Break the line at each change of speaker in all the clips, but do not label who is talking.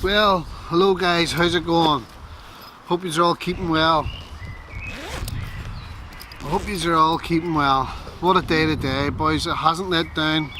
Well, hello guys, how's it going? Hope you're all keeping well. What a day today, boys. It hasn't let down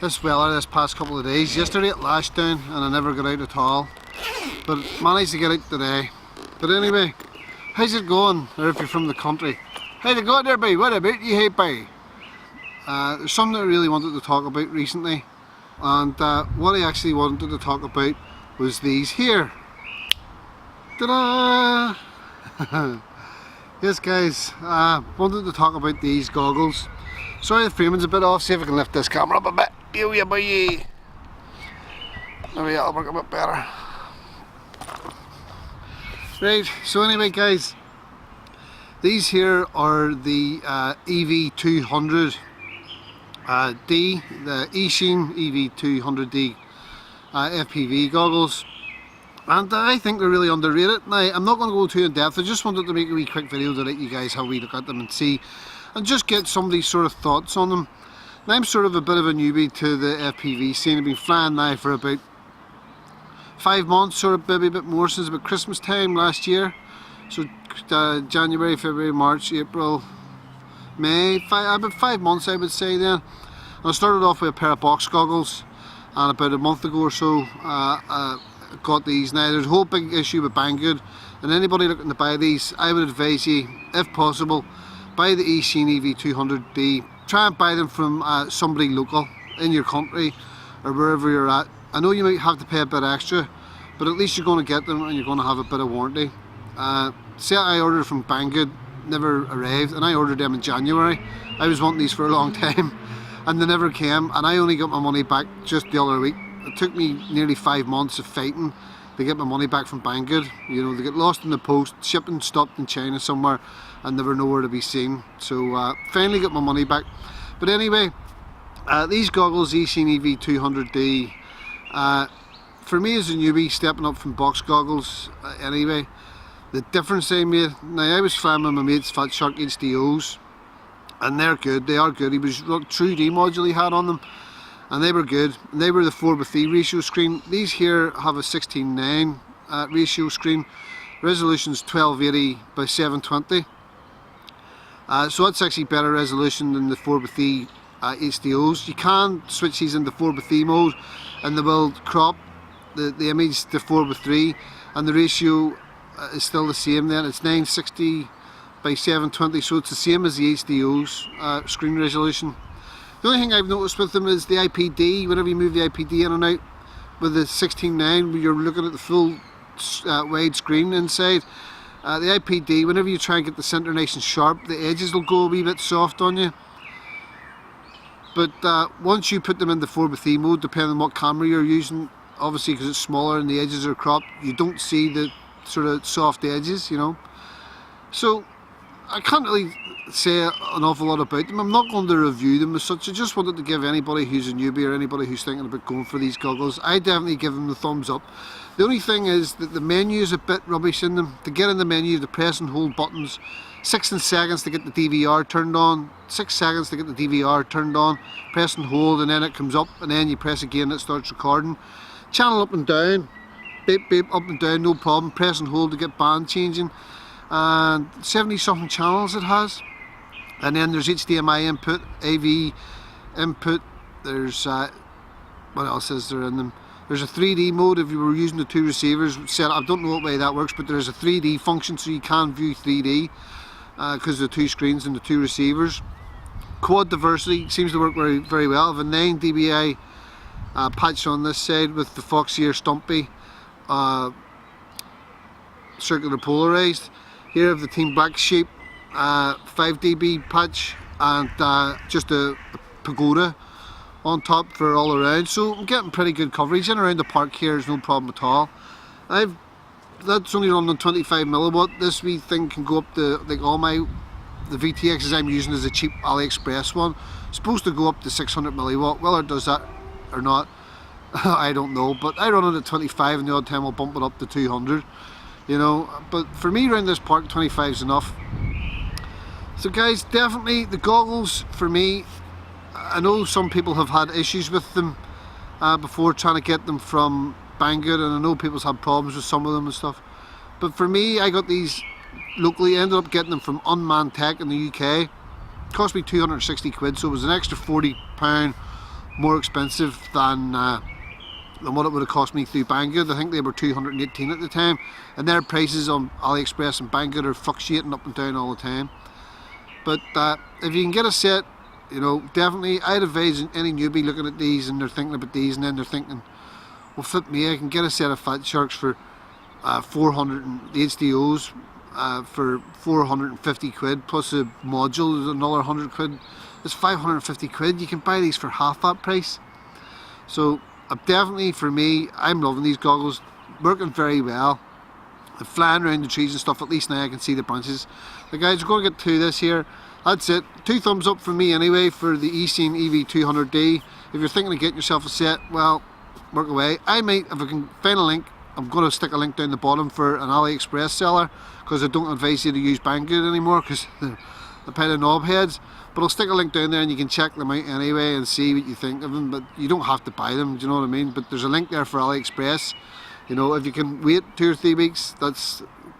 this weather this past couple of days. Yesterday it lashed down and I never got out at all, but managed to get out today. But anyway, how's it going? Or if you're from the country, how's it going there, boy? What about you, hey boy? There's something I really wanted to talk about recently, and what I actually wanted to talk about was these here. Ta-da! Yes guys, wanted to talk about these goggles. Sorry the framing's a bit off, see if I can lift this camera up a bit. Yeah, boy. Maybe that'll work a bit better. Right, so anyway guys, these here are the EV200D, the EACHINE EV200D FPV goggles, and I think they're really underrated. Now I'm not going to go too in depth, I just wanted to make a wee quick video to let you guys have a wee look at them and see, and just get somebody's sort of thoughts on them. Now I'm sort of a bit of a newbie to the FPV scene. I've been flying now for about 5 months, or maybe a bit more, since about Christmas time last year. So January, February, March, April, May, about 5 months I would say then. And I started off with a pair of box goggles, and about a month ago or so got these. Now there's a whole big issue with Banggood, and anybody looking to buy these, I would advise you, if possible, buy the EACHINE EV200D. Try and buy them from somebody local in your country or wherever you're at. I know you might have to pay a bit extra, but at least you're going to get them and you're going to have a bit of warranty. Say I ordered from Banggood, never arrived, and I ordered them in January. I was wanting these for a long time and they never came, and I only got my money back just the other week. It took me nearly 5 months of fighting to get my money back from Banggood. You know, they get lost in the post, shipping stopped in China somewhere, and they were nowhere to be seen. So finally got my money back. But anyway, these goggles, EACHINE EV200D, for me as a newbie stepping up from box goggles, anyway, the difference they made. Now I was flying with my mate's Fat Shark HDOs, and they're good, they are good. He was true D module he had on them, and they were good. And they were the 4:3 ratio screen. These here have a 16:9 ratio screen. Resolution's 1280 by 720. So that's actually better resolution than the 4:3 HDOs. You can switch these into 4:3 mode, and they will crop the image to 4:3, and the ratio is still the same then. It's 960 by 720, so it's the same as the HDO's screen resolution. The only thing I've noticed with them is the IPD. Whenever you move the IPD in and out with the 16:9, you're looking at the full wide screen inside. The IPD, whenever you try and get the centre nice and sharp, the edges will go a wee bit soft on you. But once you put them in the 4:3 mode, depending on what camera you're using, obviously because it's smaller and the edges are cropped, you don't see the sort of soft edges, you know. So I can't really say an awful lot about them. I'm not going to review them as such. I just wanted to give anybody who's a newbie or anybody who's thinking about going for these goggles, I definitely give them the thumbs up. The only thing is that the menu is a bit rubbish in them. To get in the menu, the press and hold buttons, 6 seconds to get the DVR turned on, 6 seconds to get the DVR turned on, press and hold, and then it comes up, and then you press again and it starts recording. Channel up and down, beep beep, up and down, no problem. Press and hold to get band changing, and 70 something channels it has. And then there's HDMI input, AV input, there's what else is there in them? There's a 3D mode if you were using the two receivers set up. I don't know what way that works, but there's a 3D function, so you can view 3D because of the two screens and the two receivers. Quad diversity seems to work very, very well. I have a 9 dBi patch on this side with the Fox Ear Stumpy circular polarized. Here I have the Team Black Sheep 5 dB patch, and just a pagoda on top for all around, so I'm getting pretty good coverage. In around the park here is no problem at all. That's only running on 25 milliwatt. This wee thing can go up to, like all the VTXs I'm using is a cheap AliExpress one, it's supposed to go up to 600 milliwatt. Whether it does that or not, I don't know, but I run it at 25 and the odd time I'll bump it up to 200, you know. But for me around this park, 25 is enough. So guys, definitely the goggles for me, I know some people have had issues with them before, trying to get them from Banggood, and I know people's had problems with some of them and stuff. But for me, I got these locally, ended up getting them from Unmanned Tech in the UK. Cost me 260 quid, so it was an extra £40 more expensive than what it would have cost me through Banggood. I think they were 218 at the time, and their prices on AliExpress and Banggood are fluctuating up and down all the time. But if you can get a set, you know, definitely I'd advise any newbie looking at these and they're thinking about these, and then they're thinking, well, flip me, I can get a set of Fat Sharks for 400, and the HDOs for 450 quid, plus a module is another 100 quid. It's 550 quid. You can buy these for half that price. So definitely for me, I'm loving these goggles, working very well. I'm flying around the trees and stuff. At least now I can see the branches. The guys are going to get to this here. That's it. 2 thumbs up for me anyway for the EACHINE EV200D. If you're thinking of getting yourself a set, well, work away. I might, if I can find a link, I'm going to stick a link down the bottom for an AliExpress seller, because I don't advise you to use Banggood anymore because they're a pile of knobheads. But I'll stick a link down there and you can check them out anyway and see what you think of them. But you don't have to buy them, do you know what I mean? But there's a link there for AliExpress. You know, if you can wait 2 or 3 weeks,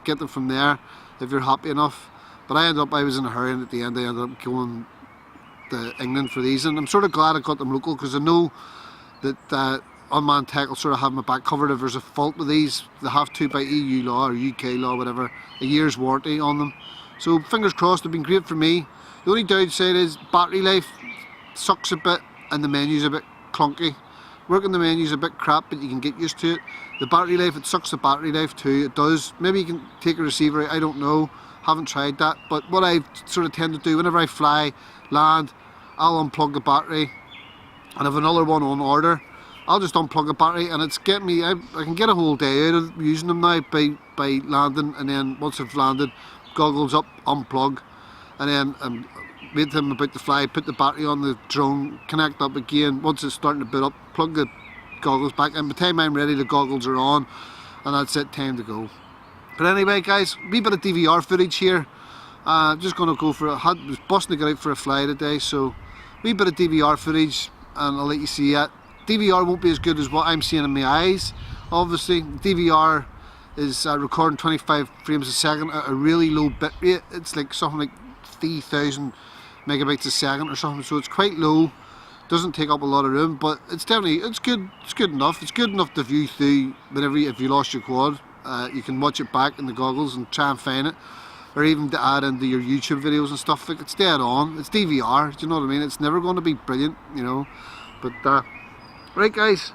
get them from there if you're happy enough. But I was in a hurry, and at the end I ended up going to England for these. And I'm sort of glad I got them local, because I know that Unmanned Tech will sort of have my back covered if there's a fault with these. They have to, by EU law or UK law, whatever, a year's warranty on them. So fingers crossed, they've been great for me. The only downside is battery life sucks a bit, and the menu's a bit clunky. Working the menu's a bit crap, but you can get used to it. The battery life, it sucks the battery life too, it does. Maybe you can take a receiver out, I don't know. Haven't tried that, but what I sort of tend to do whenever I fly, land, I'll unplug the battery, and have another one on order. I'll just unplug the battery, and it's getting me, I can get a whole day out of using them now by landing, and then once I've landed, goggles up, unplug, and then wait till I'm about to fly, put the battery on the drone, connect up again. Once it's starting to boot up, plug the goggles back, and by the time I'm ready, the goggles are on, and that's it, time to go. But anyway, guys, wee bit of DVR footage here. Just going to go for it. Was busting to get out for a fly today, so wee bit of DVR footage, and I'll let you see it. DVR won't be as good as what I'm seeing in my eyes, obviously. DVR is recording 25 frames a second at a really low bit rate. It's like something like 3,000 megabytes a second or something, so it's quite low. Doesn't take up a lot of room, but it's definitely, it's good enough. It's good enough to view through whenever, if you lost your quad. You can watch it back in the goggles and try and find it, or even to add into your YouTube videos and stuff. Like, it's dead on. It's DVR, do you know what I mean? It's never going to be brilliant, you know. But right, guys,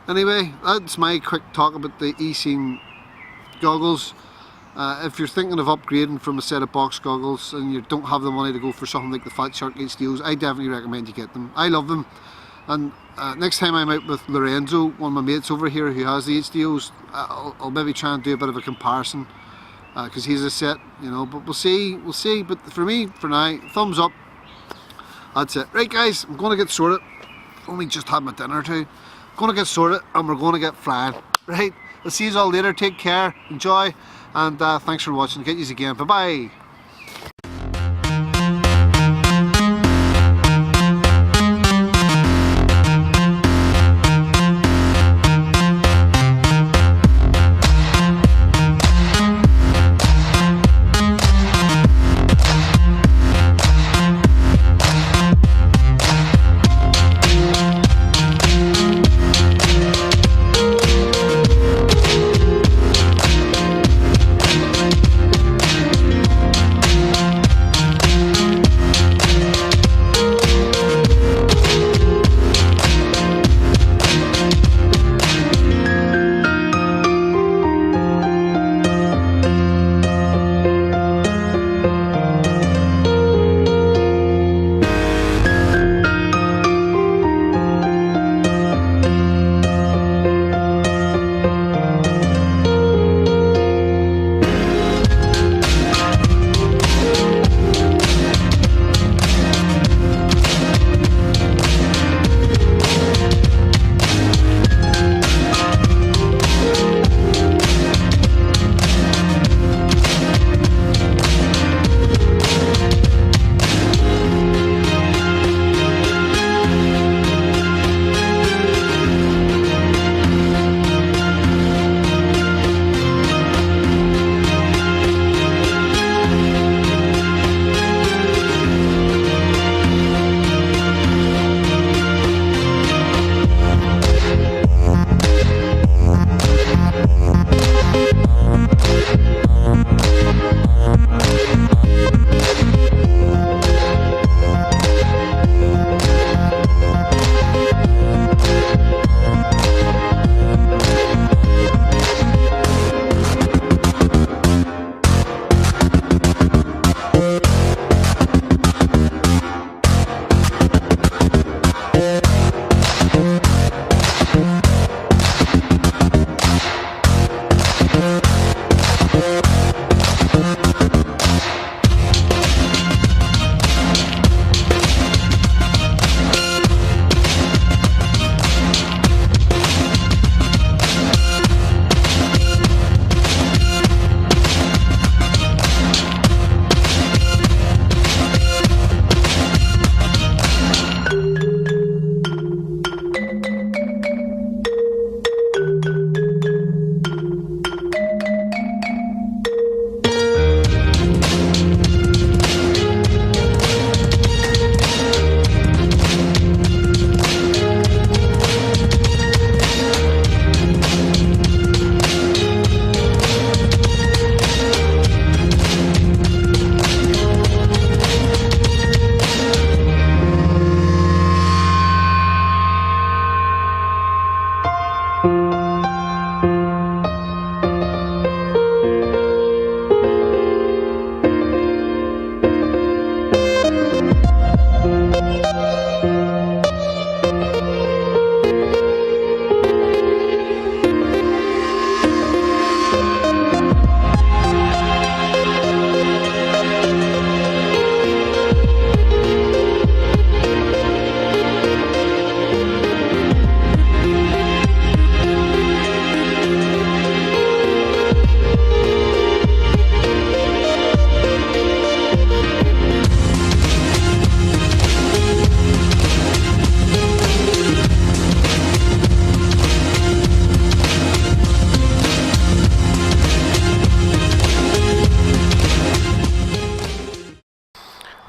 anyway, that's my quick talk about the EACHINE goggles. If you're thinking of upgrading from a set of box goggles and you don't have the money to go for something like the Fat Shark HDOs, I definitely recommend you get them. I love them. And next time I'm out with Lorenzo, one of my mates over here who has the HDOs, I'll maybe try and do a bit of a comparison, because he's a set, you know. But we'll see. But for me, for now, thumbs up. That's it. Right, guys, I'm going to get sorted. Only just had my dinner too. I'm going to get sorted, and we're going to get flying. Right, I'll see you all later. Take care, enjoy, and thanks for watching. Get yous again. Bye bye.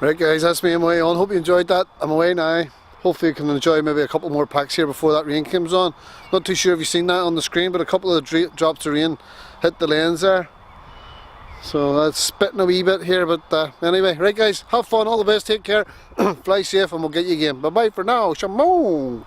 Right guys, that's me on my way on. Hope you enjoyed that. I'm away now. Hopefully you can enjoy maybe a couple more packs here before that rain comes on. Not too sure if you've seen that on the screen, but a couple of drops of rain hit the lens there. So that's spitting a wee bit here, but anyway, right guys, have fun, all the best, take care, fly safe, and we'll get you again. Bye bye for now, Shamon!